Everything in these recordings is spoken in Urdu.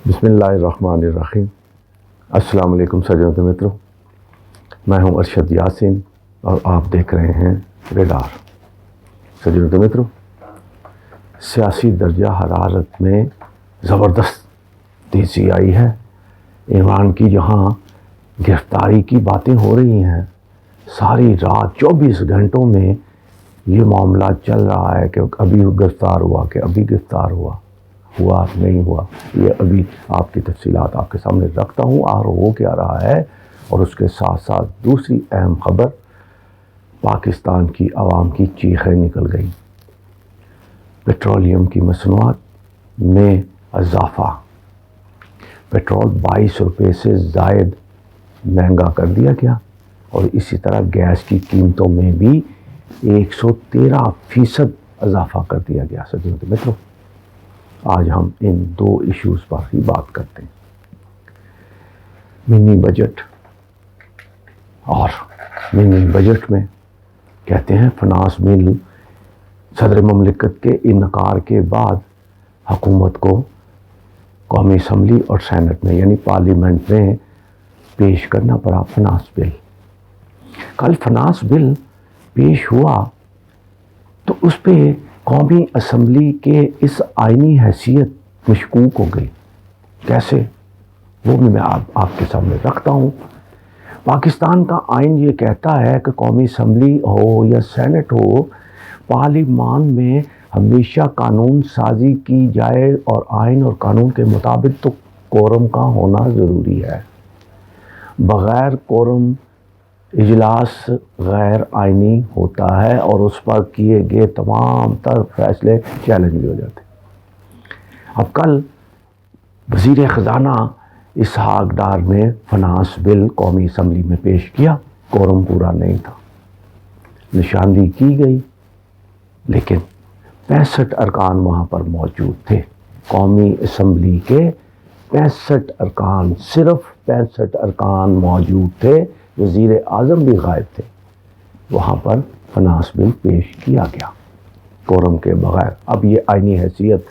بسم اللہ الرحمن الرحیم۔ السلام علیکم سجنوں متروں، میں ہوں ارشد یاسین اور آپ دیکھ رہے ہیں ریڈار۔ سجنوں متروں، سیاسی درجہ حرارت میں زبردست تیزی آئی ہے۔ ایوان کی جہاں گرفتاری کی باتیں ہو رہی ہیں، ساری رات 24 گھنٹوں میں یہ معاملہ چل رہا ہے کہ ابھی گرفتار ہوا، کہ ابھی گرفتار ہوا نہیں ہوا۔ یہ ابھی آپ کی تفصیلات آپ کے سامنے رکھتا ہوں اور ہو کیا رہا ہے، اور اس کے ساتھ ساتھ دوسری اہم خبر، پاکستان کی عوام کی چیخیں نکل گئی۔ پیٹرولیم کی مصنوعات میں اضافہ، پیٹرول 22 روپے سے زائد مہنگا کر دیا گیا، اور اسی طرح گیس کی قیمتوں میں بھی 113% اضافہ کر دیا گیا۔ سجنوں متروں، آج ہم ان دو ایشوز پر ہی بات کرتے ہیں۔ منی بجٹ، اور منی بجٹ میں کہتے ہیں فنانس بل صدر مملکت کے انکار کے بعد حکومت کو قومی اسمبلی اور سینٹ میں یعنی پارلیمنٹ میں پیش کرنا پڑا فنانس بل۔ کل فنانس بل پیش ہوا تو اس پہ قومی اسمبلی کے اس آئینی حیثیت مشکوک ہو گئی۔ کیسے؟ وہ بھی میں آپ کے سامنے رکھتا ہوں۔ پاکستان کا آئین یہ کہتا ہے کہ قومی اسمبلی ہو یا سینٹ ہو، پارلیمان میں ہمیشہ قانون سازی کی جائے، اور آئین اور قانون کے مطابق تو کورم کا ہونا ضروری ہے۔ بغیر کورم اجلاس غیر آئینی ہوتا ہے، اور اس پر کیے گئے تمام تر فیصلے چیلنج بھی ہو جاتے ہیں۔ اب کل وزیر خزانہ اسحاق ڈار نے فنانس بل قومی اسمبلی میں پیش کیا۔ کورم پورا نہیں تھا، نشاندہی کی گئی، لیکن 65 ارکان وہاں پر موجود تھے۔ قومی اسمبلی کے 65 ارکان، صرف 65 ارکان موجود تھے، وزیر اعظم بھی غائب تھے۔ وہاں پر فنانس بل پیش کیا گیا کورم کے بغیر۔ اب یہ آئینی حیثیت،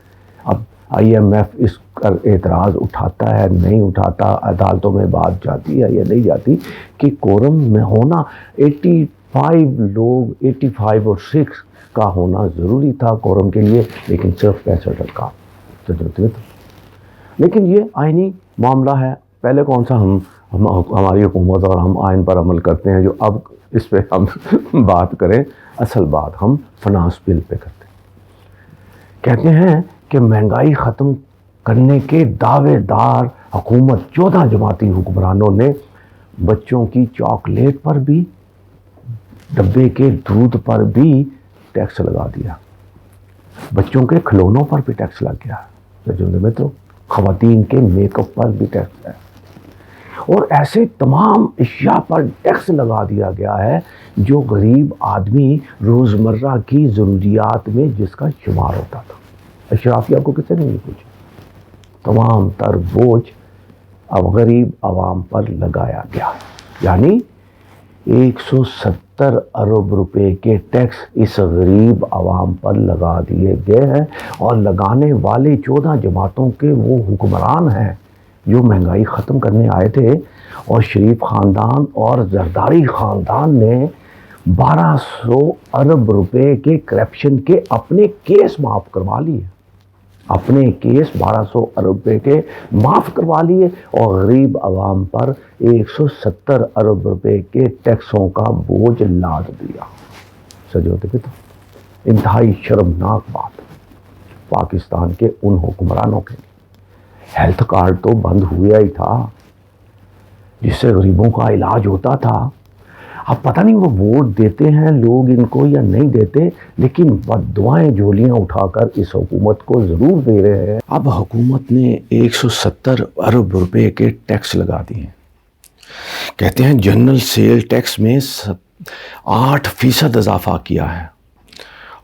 اب IMF اس پر اعتراض اٹھاتا ہے نہیں اٹھاتا، عدالتوں میں بات جاتی ہے یا نہیں جاتی کہ کورم میں ہونا 85 لوگ، 85 اور 6 کا ہونا ضروری تھا کورم کے لیے، لیکن صرف 65 ارکان۔ لیکن یہ آئینی معاملہ ہے۔ پہلے کون سا ہماری حکومت اور ہم آئین پر عمل کرتے ہیں، جو اب اس پہ ہم بات کریں، اصل بات ہم فنانس بل پہ کرتے ہیں۔ کہتے ہیں کہ مہنگائی ختم کرنے کے دعوے دار حکومت 14 جماعتی حکمرانوں نے بچوں کی چاکلیٹ پر بھی، ڈبے کے دودھ پر بھی ٹیکس لگا دیا، بچوں کے کھلونوں پر بھی ٹیکس لگ گیا، تو خواتین کے میک اپ پر بھی ٹیکس ہے، اور ایسے تمام اشیاء پر ٹیکس لگا دیا گیا ہے جو غریب آدمی روزمرہ کی ضروریات میں جس کا شمار ہوتا تھا۔ اشرافیہ کو کسی نے نہیں پوچھا، تمام تر بوجھ اب غریب عوام پر لگایا گیا، یعنی 170 ارب روپے کے ٹیکس اس غریب عوام پر لگا دیے گئے ہیں، اور لگانے والے 14 جماعتوں کے وہ حکمران ہیں جو مہنگائی ختم کرنے آئے تھے، اور شریف خاندان اور زرداری خاندان نے 1200 ارب روپے کے کرپشن کے اپنے کیس معاف کروا لیے، اپنے کیس 1200 ارب روپے کے معاف کروا لیے، اور غریب عوام پر 170 ارب روپے کے ٹیکسوں کا بوجھ لاد دیا۔ سجو تو انتہائی شرمناک بات پاکستان کے ان حکمرانوں کے لیے۔ ہیلتھ کارڈ تو بند ہوا ہی تھا جس سے غریبوں کا علاج ہوتا تھا۔ اب پتہ نہیں وہ ووٹ دیتے ہیں لوگ ان کو یا نہیں دیتے، لیکن بددعائیں جھولیاں اٹھا کر اس حکومت کو ضرور دے رہے ہیں۔ اب حکومت نے 170 ارب روپے کے ٹیکس لگا دیے۔ کہتے ہیں جنرل سیل ٹیکس میں 8% اضافہ کیا ہے،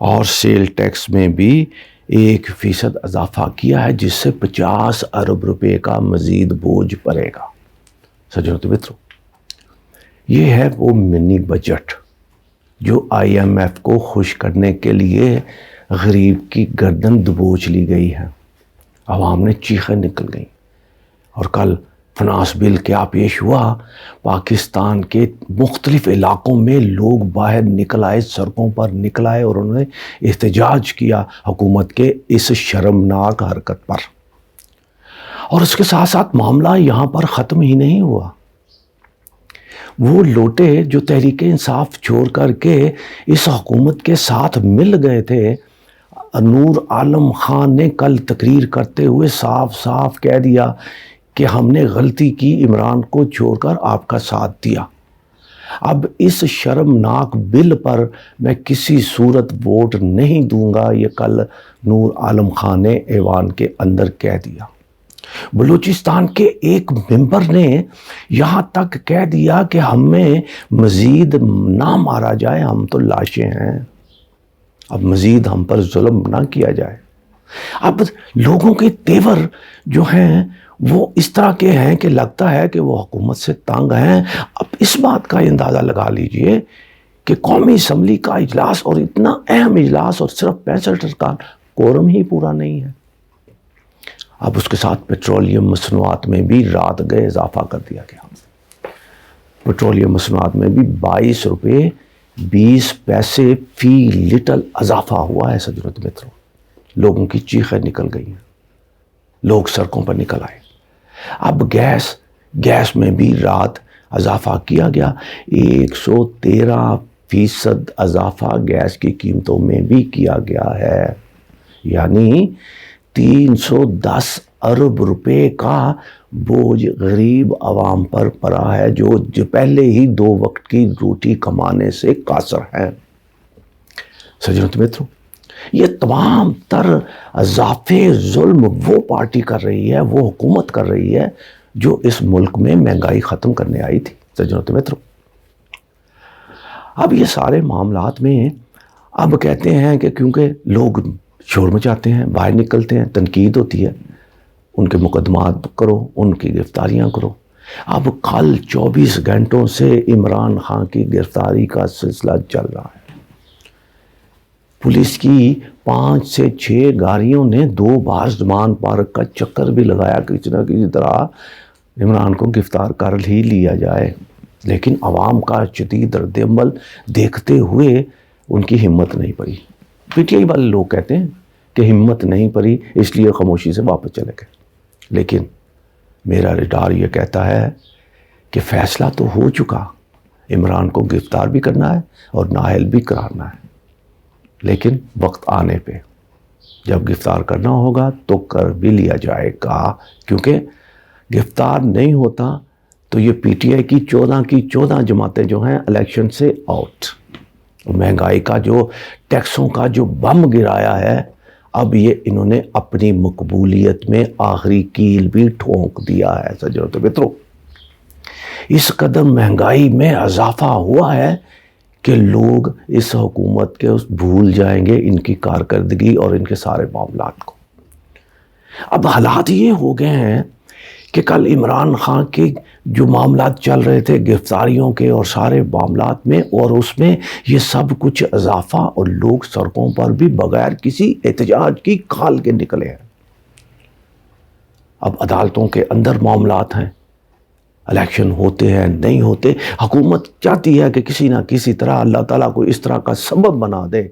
اور سیل ٹیکس میں بھی 1% اضافہ کیا ہے، جس سے 50 ارب روپے کا مزید بوجھ پڑے گا۔ سجنوں متروں، یہ ہے وہ منی بجٹ جو IMF کو خوش کرنے کے لیے غریب کی گردن دبوچ لی گئی ہے۔ عوام نے چیخیں نکل گئیں، اور کل فناس بل کیا پیش ہوا؟ پاکستان کے مختلف علاقوں میں لوگ باہر نکل آئے، سڑکوں پر نکل آئے اور انہوں نے احتجاج کیا حکومت کے اس شرمناک حرکت پر۔ اور اس کے ساتھ ساتھ معاملہ یہاں پر ختم ہی نہیں ہوا۔ وہ لوٹے جو تحریک انصاف چھوڑ کر کے اس حکومت کے ساتھ مل گئے تھے، نور عالم خان نے کل تقریر کرتے ہوئے صاف صاف کہہ دیا کہ ہم نے غلطی کی، عمران کو چھوڑ کر آپ کا ساتھ دیا۔ اب اس شرمناک بل پر میں کسی صورت ووٹ نہیں دوں گا، یہ کل نور عالم خان نے ایوان کے اندر کہہ دیا۔ بلوچستان کے ایک ممبر نے یہاں تک کہہ دیا کہ ہمیں مزید نہ مارا جائے، ہم تو لاشیں ہیں، اب مزید ہم پر ظلم نہ کیا جائے۔ اب لوگوں کے تیور جو ہیں وہ اس طرح کے ہیں کہ لگتا ہے کہ وہ حکومت سے تنگ ہیں۔ اب اس بات کا اندازہ لگا لیجئے کہ قومی اسمبلی کا اجلاس، اور اتنا اہم اجلاس، اور صرف 65 ارکان، کورم ہی پورا نہیں ہے۔ اب اس کے ساتھ پیٹرولیم مصنوعات میں بھی رات گئے اضافہ کر دیا گیا۔ پیٹرولیم مصنوعات میں بھی 22 روپے 20 پیسے فی لیٹر اضافہ ہوا ہے۔ سجنوں متروں، لوگوں کی چیخیں نکل گئی ہیں، لوگ سڑکوں پر نکل آئے۔ اب گیس میں بھی رات اضافہ کیا گیا، 113% اضافہ گیس کی قیمتوں میں بھی کیا گیا ہے، یعنی 310 ارب روپے کا بوجھ غریب عوام پر پڑا ہے، جو پہلے ہی 2 وقت کی روٹی کمانے سے قاصر ہیں۔ سجنوں متروں، یہ تمام تر اضافے ظلم وہ پارٹی کر رہی ہے، وہ حکومت کر رہی ہے جو اس ملک میں مہنگائی ختم کرنے آئی تھی۔ سجنوں متروں، اب یہ سارے معاملات میں اب کہتے ہیں کہ کیونکہ لوگ شور مچاتے ہیں، باہر نکلتے ہیں، تنقید ہوتی ہے، ان کے مقدمات کرو، ان کی گرفتاریاں کرو۔ اب کل 24 گھنٹوں سے عمران خان کی گرفتاری کا سلسلہ چل رہا ہے۔ پولیس کی 5 سے 6 گاڑیوں نے 2 بار زمان پارک کا چکر بھی لگایا کہ کسی نہ کسی طرح عمران کو گرفتار کر ہی لیا جائے، لیکن عوام کا شدید رد عمل دیکھتے ہوئے ان کی ہمت نہیں پڑی۔ پی ٹی آئی والے لوگ کہتے ہیں کہ ہمت نہیں پڑی اس لیے خاموشی سے واپس چلے گئے، لیکن میرا ریڈار یہ کہتا ہے کہ فیصلہ تو ہو چکا، عمران کو گرفتار بھی کرنا ہے اور نااہل بھی کرانا ہے، لیکن وقت آنے پہ جب گرفتار کرنا ہوگا تو کر بھی لیا جائے گا، کیونکہ گرفتار نہیں ہوتا تو یہ پی ٹی آئی کی 14 جماعتیں جو ہیں الیکشن سے آؤٹ۔ مہنگائی کا جو ٹیکسوں کا جو بم گرایا ہے، اب یہ انہوں نے اپنی مقبولیت میں آخری کیل بھی ٹھونک دیا ہے۔ سجنوں متروں، اس قدر مہنگائی میں اضافہ ہوا ہے کہ لوگ اس حکومت کے بھول جائیں گے ان کی کارکردگی اور ان کے سارے معاملات کو۔ اب حالات یہ ہو گئے ہیں کہ کل عمران خان کے جو معاملات چل رہے تھے گرفتاریوں کے اور سارے معاملات میں، اور اس میں یہ سب کچھ اضافہ، اور لوگ سڑکوں پر بھی بغیر کسی احتجاج کی کھال کے نکلے ہیں۔ اب عدالتوں کے اندر معاملات ہیں، الیکشن ہوتے ہیں نہیں ہوتے، حکومت چاہتی ہے کہ کسی نہ کسی طرح اللہ تعالیٰ کو اس طرح کا سبب بنا دے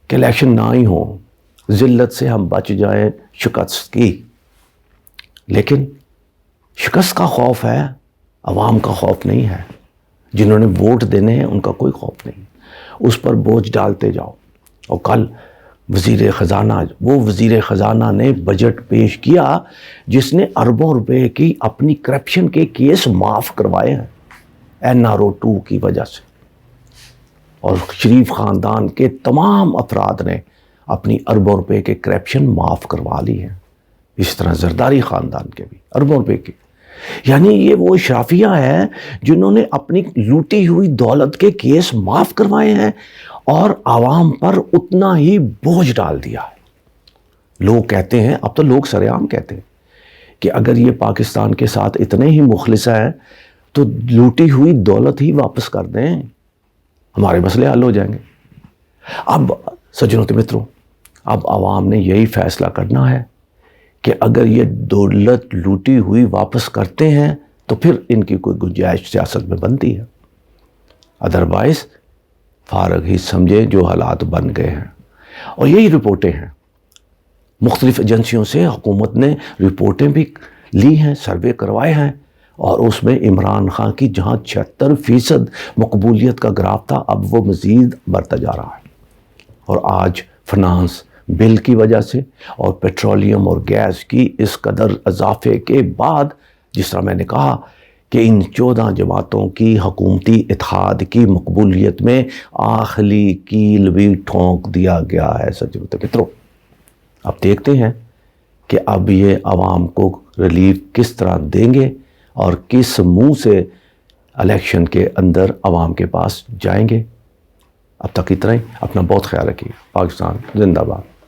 کہ الیکشن نہ ہی ہو، ذلت سے ہم بچ جائیں شکست کی۔ لیکن شکست کا خوف ہے، عوام کا خوف نہیں ہے، جنہوں نے ووٹ دینے ہیں ان کا کوئی خوف نہیں، اس پر بوجھ ڈالتے جاؤ۔ اور کل وزیر خزانہ نے بجٹ پیش کیا جس نے اربوں روپے کی اپنی کرپشن کے کیس معاف کروائے ہیں NRO2 کی وجہ سے، اور شریف خاندان کے تمام افراد نے اپنی اربوں روپے کے کرپشن معاف کروا لی ہیں، اس طرح زرداری خاندان کے بھی اربوں روپے کی۔ یعنی یہ وہ اشرافیہ ہے جنہوں نے اپنی لوٹی ہوئی دولت کے کیس معاف کروائے ہیں اور عوام پر اتنا ہی بوجھ ڈال دیا ہے۔ لوگ کہتے ہیں، اب تو لوگ سر عام کہتے ہیں کہ اگر یہ پاکستان کے ساتھ اتنے ہی مخلص ہیں تو لوٹی ہوئی دولت ہی واپس کر دیں، ہمارے مسئلے حل ہو جائیں گے۔ اب سجنوں متروں، اب عوام نے یہی فیصلہ کرنا ہے کہ اگر یہ دولت لوٹی ہوئی واپس کرتے ہیں تو پھر ان کی کوئی گنجائش سیاست میں بنتی ہے، ادروائز فارغ ہی سمجھے جو حالات بن گئے ہیں۔ اور یہی رپورٹیں ہیں، مختلف ایجنسیوں سے حکومت نے رپورٹیں بھی لی ہیں، سروے کروائے ہیں، اور اس میں عمران خان کی جہاں 76% مقبولیت کا گراف تھا، اب وہ مزید بڑھتا جا رہا ہے۔ اور آج فنانس بل کی وجہ سے اور پیٹرولیم اور گیس کی اس قدر اضافے کے بعد، جس طرح میں نے کہا کہ ان 14 جماعتوں کی حکومتی اتحاد کی مقبولیت میں آخری کیل بھی ٹھونک دیا گیا ہے۔ سجدہ مترو، اب دیکھتے ہیں کہ اب یہ عوام کو ریلیف کس طرح دیں گے اور کس منہ سے الیکشن کے اندر عوام کے پاس جائیں گے۔ اب تک اتنا ہی، اپنا بہت خیال رکھیے۔ پاکستان زندہ باد۔